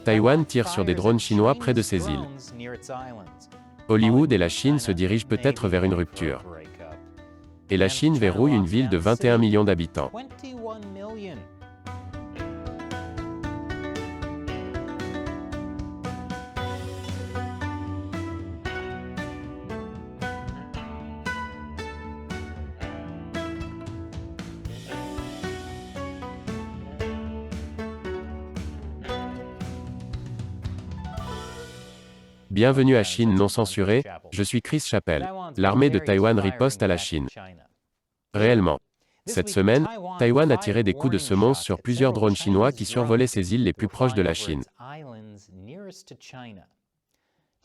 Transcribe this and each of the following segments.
Taïwan tire sur des drones chinois près de ses îles. Hollywood et la Chine se dirigent peut-être vers une rupture. Et la Chine verrouille une ville de 21 millions d'habitants. Bienvenue à Chine non censurée, je suis Chris Chappell. L'armée de Taïwan riposte à la Chine. Réellement. Cette semaine, Taïwan a tiré des coups de semonce sur plusieurs drones chinois qui survolaient ses îles les plus proches de la Chine.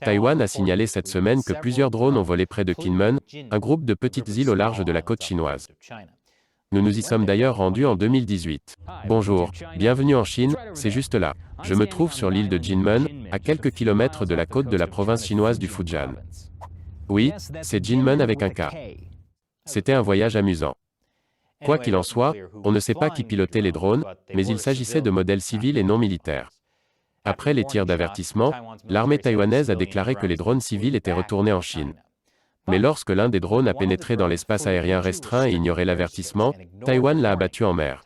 Taïwan a signalé cette semaine que plusieurs drones ont volé près de Kinmen, un groupe de petites îles au large de la côte chinoise. Nous nous y sommes d'ailleurs rendus en 2018. Bonjour, bienvenue en Chine, c'est juste là. Je me trouve sur l'île de Jinmen, à quelques kilomètres de la côte de la province chinoise du Fujian. Oui, c'est Jinmen avec un K. C'était un voyage amusant. Quoi qu'il en soit, on ne sait pas qui pilotait les drones, mais il s'agissait de modèles civils et non militaires. Après les tirs d'avertissement, l'armée taïwanaise a déclaré que les drones civils étaient retournés en Chine. Mais lorsque l'un des drones a pénétré dans l'espace aérien restreint et ignoré l'avertissement, Taïwan l'a abattu en mer.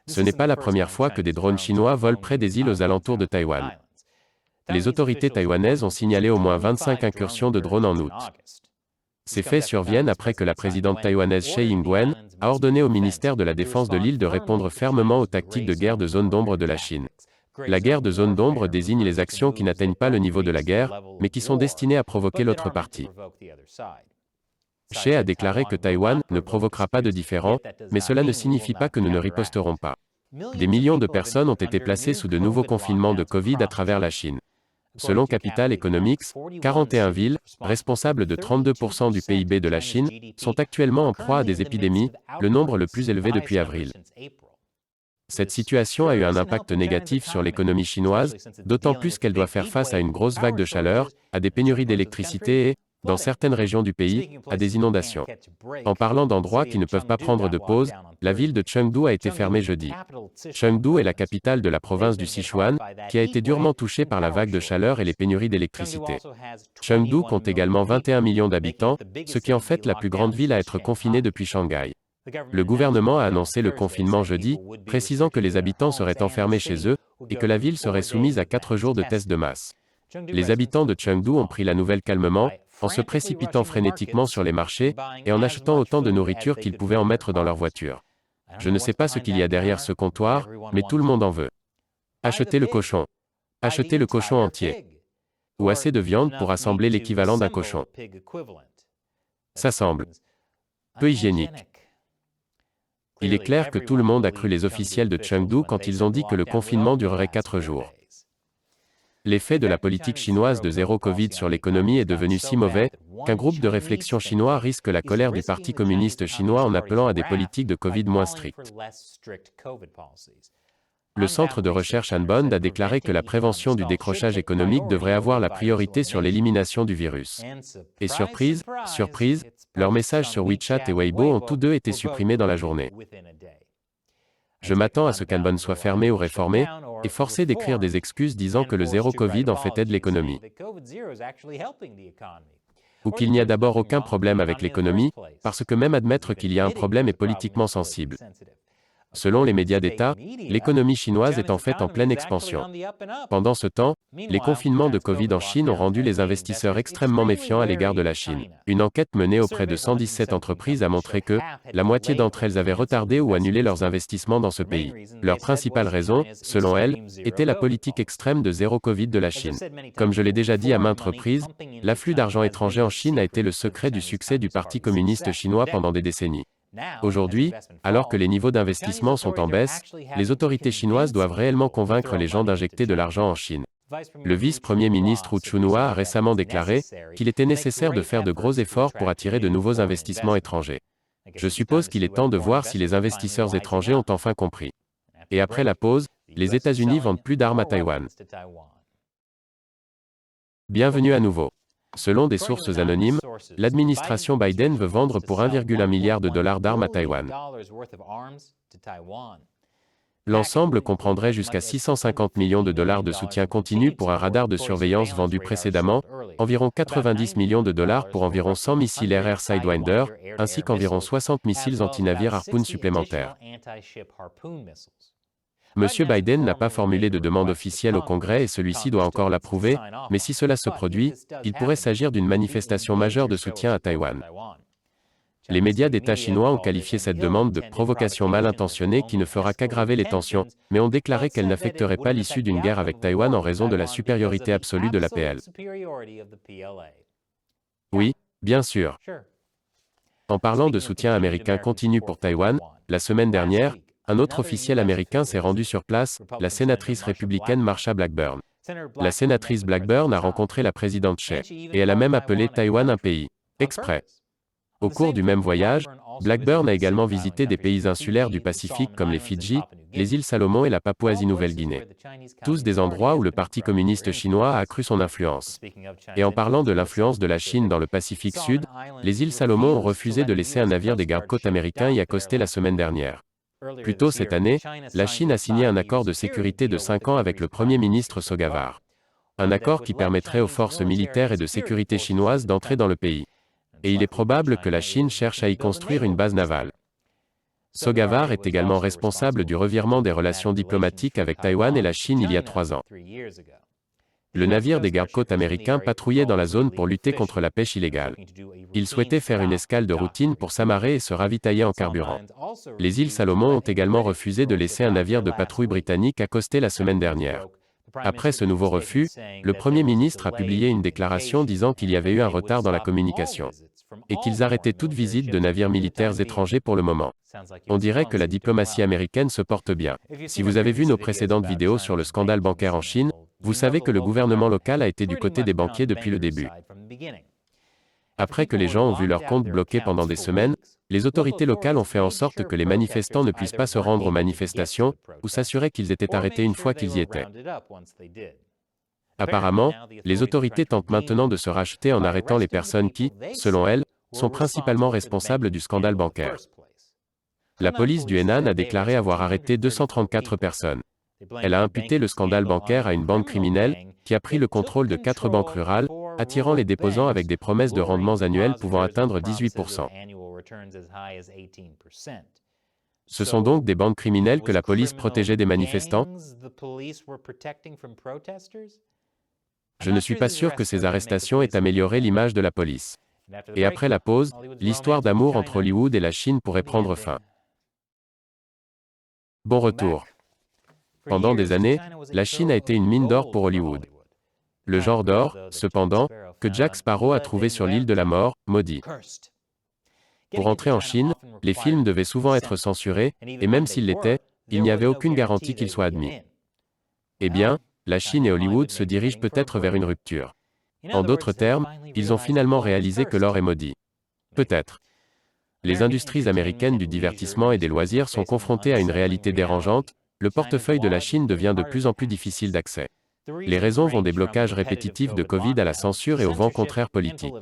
Ce n'est pas la première fois que des drones chinois volent près des îles aux alentours de Taïwan. Les autorités taïwanaises ont signalé au moins 25 incursions de drones en août. Ces faits surviennent après que la présidente taïwanaise Tsai Ing-wen a ordonné au ministère de la Défense de l'île de répondre fermement aux tactiques de guerre de zone d'ombre de la Chine. La guerre de zone d'ombre désigne les actions qui n'atteignent pas le niveau de la guerre, mais qui sont destinées à provoquer l'autre partie. Tsai a déclaré que Taïwan ne provoquera pas de différend, mais cela ne signifie pas que nous ne riposterons pas. Des millions de personnes ont été placées sous de nouveaux confinements de Covid à travers la Chine. Selon Capital Economics, 41 villes, responsables de 32% du PIB de la Chine, sont actuellement en proie à des épidémies, le nombre le plus élevé depuis avril. Cette situation a eu un impact négatif sur l'économie chinoise, d'autant plus qu'elle doit faire face à une grosse vague de chaleur, à des pénuries d'électricité et, dans certaines régions du pays, à des inondations. En parlant d'endroits qui ne peuvent pas prendre de pause, la ville de Chengdu a été fermée jeudi. Chengdu est la capitale de la province du Sichuan, qui a été durement touchée par la vague de chaleur et les pénuries d'électricité. Chengdu compte également 21 millions d'habitants, ce qui en fait la plus grande ville à être confinée depuis Shanghai. Le gouvernement a annoncé le confinement jeudi, précisant que les habitants seraient enfermés chez eux, et que la ville serait soumise à 4 jours de tests de masse. Les habitants de Chengdu ont pris la nouvelle calmement, en se précipitant frénétiquement sur les marchés, et en achetant autant de nourriture qu'ils pouvaient en mettre dans leur voiture. Je ne sais pas ce qu'il y a derrière ce comptoir, mais tout le monde en veut. Achetez le cochon. Achetez le cochon entier. Ou assez de viande pour assembler l'équivalent d'un cochon. Ça semble peu hygiénique. Il est clair que tout le monde a cru les officiels de Chengdu quand ils ont dit que le confinement durerait 4 jours. L'effet de la politique chinoise de zéro Covid sur l'économie est devenu si mauvais, qu'un groupe de réflexion chinois risque la colère du Parti communiste chinois en appelant à des politiques de Covid moins strictes. Le centre de recherche Hanbond a déclaré que la prévention du décrochage économique devrait avoir la priorité sur l'élimination du virus. Et surprise, surprise, leurs messages sur WeChat et Weibo ont tous deux été supprimés dans la journée. Je m'attends à ce qu'Hanbond soit fermé ou réformé, et forcé d'écrire des excuses disant que le zéro Covid en fait aide l'économie. Ou qu'il n'y a d'abord aucun problème avec l'économie, parce que même admettre qu'il y a un problème est politiquement sensible. Selon les médias d'État, l'économie chinoise est en fait en pleine expansion. Pendant ce temps, les confinements de Covid en Chine ont rendu les investisseurs extrêmement méfiants à l'égard de la Chine. Une enquête menée auprès de 117 entreprises a montré que la moitié d'entre elles avaient retardé ou annulé leurs investissements dans ce pays. Leur principale raison, selon elles, était la politique extrême de zéro Covid de la Chine. Comme je l'ai déjà dit à maintes reprises, l'afflux d'argent étranger en Chine a été le secret du succès du Parti communiste chinois pendant des décennies. Aujourd'hui, alors que les niveaux d'investissement sont en baisse, les autorités chinoises doivent réellement convaincre les gens d'injecter de l'argent en Chine. Le vice-premier ministre Hu Chunhua a récemment déclaré qu'il était nécessaire de faire de gros efforts pour attirer de nouveaux investissements étrangers. Je suppose qu'il est temps de voir si les investisseurs étrangers ont enfin compris. Et après la pause, les États-Unis vendent plus d'armes à Taïwan. Bienvenue à nouveau. Selon des sources anonymes, l'administration Biden veut vendre pour 1,1 milliard de dollars d'armes à Taïwan. L'ensemble comprendrait jusqu'à 650 millions de dollars de soutien continu pour un radar de surveillance vendu précédemment, environ 90 millions de dollars pour environ 100 missiles Air Sidewinder, ainsi qu'environ 60 missiles anti-navires Harpoon supplémentaires. M. Biden n'a pas formulé de demande officielle au Congrès et celui-ci doit encore l'approuver, mais si cela se produit, il pourrait s'agir d'une manifestation majeure de soutien à Taïwan. Les médias d'État chinois ont qualifié cette demande de « provocation mal intentionnée qui ne fera qu'aggraver les tensions », mais ont déclaré qu'elle n'affecterait pas l'issue d'une guerre avec Taïwan en raison de la supériorité absolue de l'APL. Oui, bien sûr. En parlant de soutien américain continu pour Taïwan, la semaine dernière, un autre officiel américain s'est rendu sur place, la sénatrice républicaine Marsha Blackburn. La sénatrice Blackburn a rencontré la présidente Tsai, et elle a même appelé Taïwan un pays exprès. Au cours du même voyage, Blackburn a également visité des pays insulaires du Pacifique comme les Fidji, les îles Salomon et la Papouasie-Nouvelle-Guinée. Tous des endroits où le Parti communiste chinois a accru son influence. Et en parlant de l'influence de la Chine dans le Pacifique Sud, les îles Salomon ont refusé de laisser un navire des gardes-côtes américains y accoster la semaine dernière. Plus tôt cette année, la Chine a signé un accord de sécurité de 5 ans avec le Premier ministre Sogavare. Un accord qui permettrait aux forces militaires et de sécurité chinoises d'entrer dans le pays. Et il est probable que la Chine cherche à y construire une base navale. Sogavare est également responsable du revirement des relations diplomatiques avec Taïwan et la Chine il y a 3 ans. Le navire des gardes-côtes américains patrouillait dans la zone pour lutter contre la pêche illégale. Il souhaitait faire une escale de routine pour s'amarrer et se ravitailler en carburant. Les îles Salomon ont également refusé de laisser un navire de patrouille britannique accoster la semaine dernière. Après ce nouveau refus, le Premier ministre a publié une déclaration disant qu'il y avait eu un retard dans la communication et qu'ils arrêtaient toute visite de navires militaires étrangers pour le moment. On dirait que la diplomatie américaine se porte bien. Si vous avez vu nos précédentes vidéos sur le scandale bancaire en Chine, vous savez que le gouvernement local a été du côté des banquiers depuis le début. Après que les gens ont vu leurs comptes bloqués pendant des semaines, les autorités locales ont fait en sorte que les manifestants ne puissent pas se rendre aux manifestations, ou s'assurer qu'ils étaient arrêtés une fois qu'ils y étaient. Apparemment, les autorités tentent maintenant de se racheter en arrêtant les personnes qui, selon elles, sont principalement responsables du scandale bancaire. La police du Henan a déclaré avoir arrêté 234 personnes. Elle a imputé le scandale bancaire à une bande criminelle, qui a pris le contrôle de 4 banques rurales, attirant les déposants avec des promesses de rendements annuels pouvant atteindre 18%. Ce sont donc des bandes criminelles que la police protégeait des manifestants? Je ne suis pas sûr que ces arrestations aient amélioré l'image de la police. Et après la pause, l'histoire d'amour entre Hollywood et la Chine pourrait prendre fin. Bon retour. Pendant des années, la Chine a été une mine d'or pour Hollywood. Le genre d'or, cependant, que Jack Sparrow a trouvé sur l'île de la mort, maudit. Pour entrer en Chine, les films devaient souvent être censurés, et même s'ils l'étaient, il n'y avait aucune garantie qu'ils soient admis. Eh bien, la Chine et Hollywood se dirigent peut-être vers une rupture. En d'autres termes, ils ont finalement réalisé que l'or est maudit. Peut-être. Les industries américaines du divertissement et des loisirs sont confrontées à une réalité dérangeante, le portefeuille de la Chine devient de plus en plus difficile d'accès. Les raisons vont des blocages répétitifs de Covid à la censure et au vent contraire politique.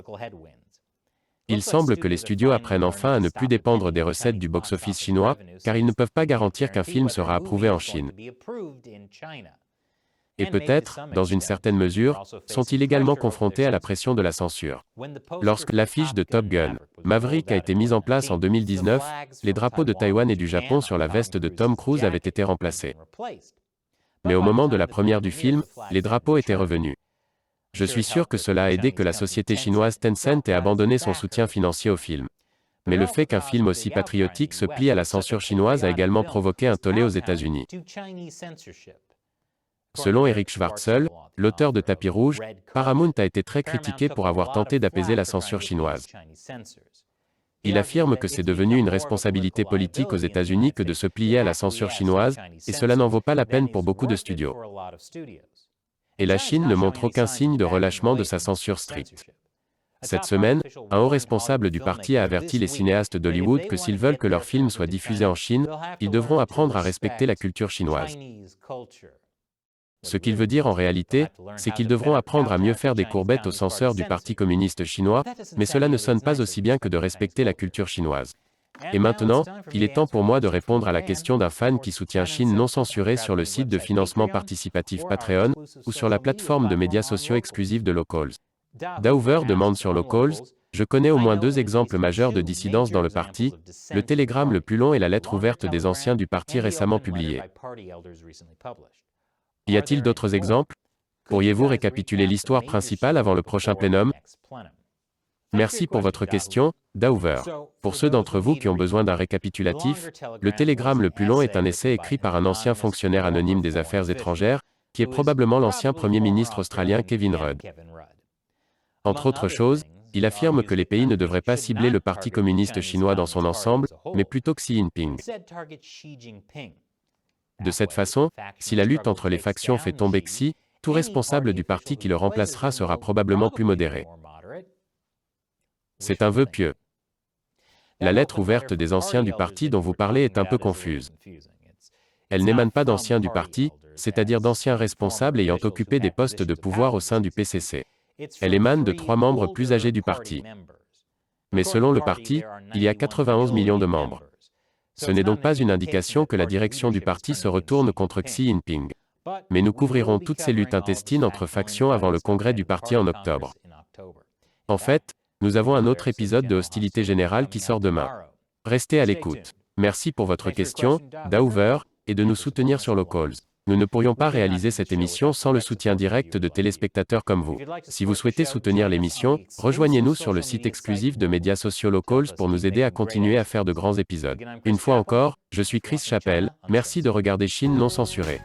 Il semble que les studios apprennent enfin à ne plus dépendre des recettes du box-office chinois, car ils ne peuvent pas garantir qu'un film sera approuvé en Chine. Et peut-être, dans une certaine mesure, sont-ils également confrontés à la pression de la censure. Lorsque l'affiche de Top Gun, Maverick a été mise en place en 2019, les drapeaux de Taïwan et du Japon sur la veste de Tom Cruise avaient été remplacés. Mais au moment de la première du film, les drapeaux étaient revenus. Je suis sûr que cela a aidé que la société chinoise Tencent ait abandonné son soutien financier au film. Mais le fait qu'un film aussi patriotique se plie à la censure chinoise a également provoqué un tollé aux États-Unis. Selon Eric Schwartzel, l'auteur de Tapis Rouge, Paramount a été très critiqué pour avoir tenté d'apaiser la censure chinoise. Il affirme que c'est devenu une responsabilité politique aux États-Unis que de se plier à la censure chinoise, et cela n'en vaut pas la peine pour beaucoup de studios. Et la Chine ne montre aucun signe de relâchement de sa censure stricte. Cette semaine, un haut responsable du parti a averti les cinéastes d'Hollywood que s'ils veulent que leurs films soient diffusés en Chine, ils devront apprendre à respecter la culture chinoise. Ce qu'il veut dire en réalité, c'est qu'ils devront apprendre à mieux faire des courbettes aux censeurs du Parti communiste chinois, mais cela ne sonne pas aussi bien que de respecter la culture chinoise. Et maintenant, il est temps pour moi de répondre à la question d'un fan qui soutient Chine non censurée sur le site de financement participatif Patreon ou sur la plateforme de médias sociaux exclusive de Locals. Dauver demande sur Locals: je connais au moins deux exemples majeurs de dissidence dans le parti, le télégramme le plus long et la lettre ouverte des anciens du parti récemment publiée. Y a-t-il d'autres exemples? Pourriez-vous récapituler l'histoire principale avant le prochain plénum? Merci pour votre question, Dauver. Pour ceux d'entre vous qui ont besoin d'un récapitulatif, le télégramme le plus long est un essai écrit par un ancien fonctionnaire anonyme des Affaires étrangères, qui est probablement l'ancien Premier ministre australien Kevin Rudd. Entre autres choses, il affirme que les pays ne devraient pas cibler le Parti communiste chinois dans son ensemble, mais plutôt Xi Jinping. De cette façon, si la lutte entre les factions fait tomber Xi, tout responsable du parti qui le remplacera sera probablement plus modéré. C'est un vœu pieux. La lettre ouverte des anciens du parti dont vous parlez est un peu confuse. Elle n'émane pas d'anciens du parti, c'est-à-dire d'anciens responsables ayant occupé des postes de pouvoir au sein du PCC. Elle émane de 3 membres plus âgés du parti. Mais selon le parti, il y a 91 millions de membres. Ce n'est donc pas une indication que la direction du parti se retourne contre Xi Jinping. Mais nous couvrirons toutes ces luttes intestines entre factions avant le congrès du parti en octobre. En fait, nous avons un autre épisode de Hostilité Générale qui sort demain. Restez à l'écoute. Merci pour votre question, Dauver, et de nous soutenir sur Locals. Nous ne pourrions pas réaliser cette émission sans le soutien direct de téléspectateurs comme vous. Si vous souhaitez soutenir l'émission, rejoignez-nous sur le site exclusif de médias sociaux Locals pour nous aider à continuer à faire de grands épisodes. Une fois encore, je suis Chris Chappell, merci de regarder Chine non censurée.